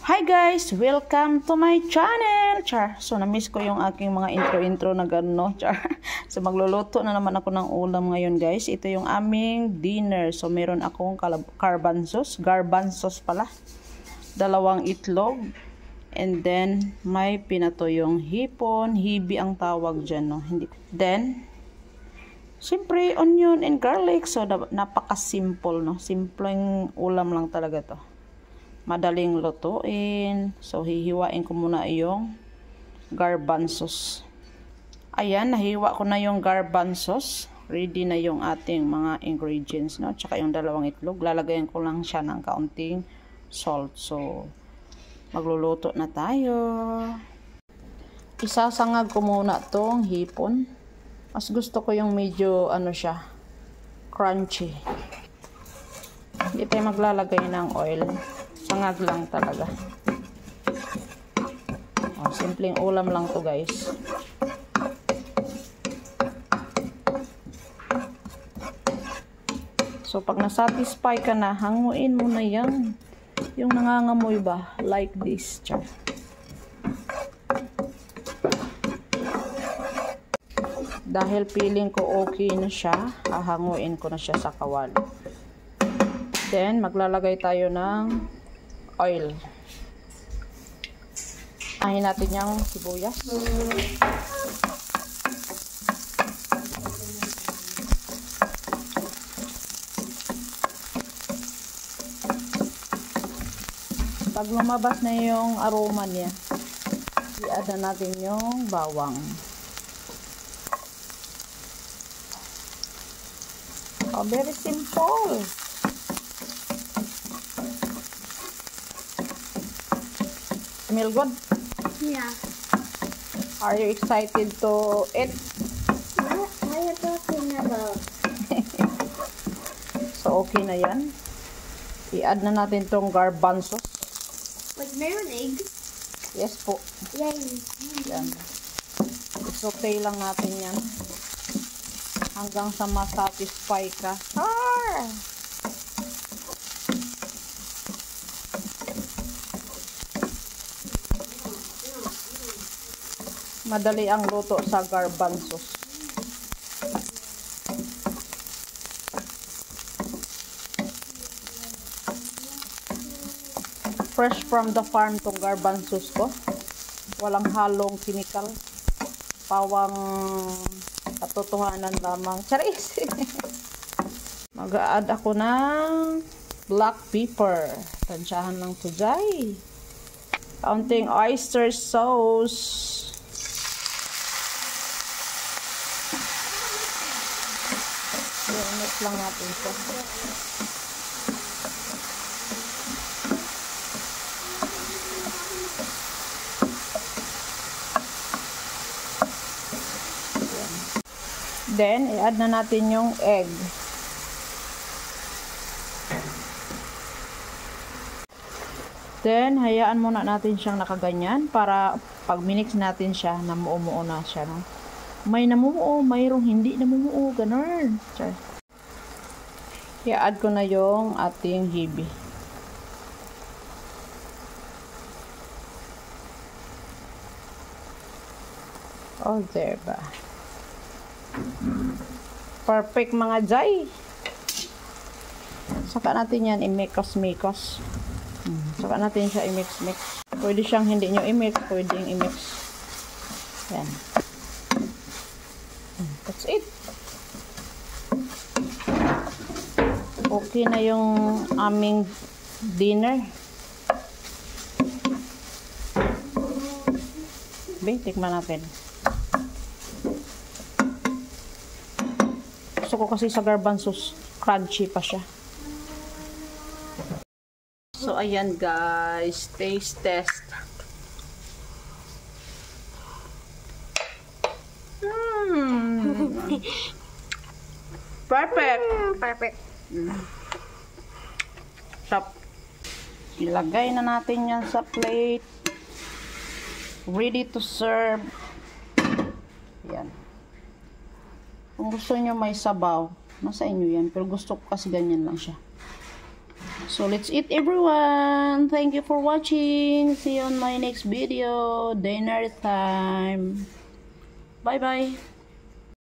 Hi guys! Welcome to my channel! Char! So, na-miss ko yung aking mga intro-intro na gano'n, char. So, magluluto na naman ako ng ulam ngayon guys. Ito yung aming dinner. So, meron akong garbanzos pala. 2 itlog. And then, may pinatoyong hipon. Hibi ang tawag dyan, no? Hindi. Then, siyempre, onion and garlic. So, napaka-simple, no? Simpleng ulam lang talaga to. Madaling lutuin. So, hihiwain ko muna yung garbanzos. Ayan, nahiwa ko na yung garbanzos. Ready na yung ating mga ingredients, no? Tsaka yung 2 itlog. Lalagayan ko lang siya ng kaunting salt. So, magluluto na tayo. Isasangag ko muna tong hipon. Mas gusto ko yung medyo, siya, crunchy. Hindi tayo maglalagay ng oil. Sangag lang talaga. Simpleng ulam lang to guys. So pag nasatisfy ka na, hanguin mo na yan. Yung nangangamoy ba? Like this. Char. Dahil feeling ko okay na siya, hahanguin ko na siya sa kawali. Then maglalagay tayo ng oil. Ahin natin yung sibuyas. Pag lumabas na yung aroma niya, i-add na natin yung bawang. Oh, very simple. Smell good? Yeah. Are you excited to eat? What are you talking about? So, okay na yan. I-add na natin tong garbanzos. Like marinade? Yes po. Yay. Yan. I-saute lang natin yan. Hanggang sa masatisfy ka. Madali ang luto sa garbanzos. Fresh from the farm tong garbanzos ko. Walang halong chemical. Pawang katotohanan lamang. Charis! Mag-a-add ako ng black pepper. Tansyahan lang to dyan. Kaunting oyster sauce. I-mix lang natin siya. Then, i-add na natin yung egg. Then, hayaan muna natin siyang nakaganyan para pag minix natin siya, namumuo na siya. No? May namumuo, mayroong hindi namumuo. Ganun. Char. I-add ko na yung ating hibi. Oh, there ba? Perfect mga jay. Saka natin yan i-mix-mix. Saka natin siya i-mix-mix. Pwede siyang hindi nyo i-mix. Pwede yung i-mix. Yan. That's it. Okay na yung aming dinner. Tikman natin. Gusto ko kasi sa garbanzos, crunchy pa siya. So, ayan guys. Taste test. Perfect. Perfect. Stop. Ilagay na natin yan sa plate. Ready to serve. Yan. Kung gusto nyo may sabaw, nasa inyo yan. Pero gusto ko kasi ganyan lang siya. So let's eat, everyone. Thank you for watching. See you on my next video. Dinner time. Bye bye.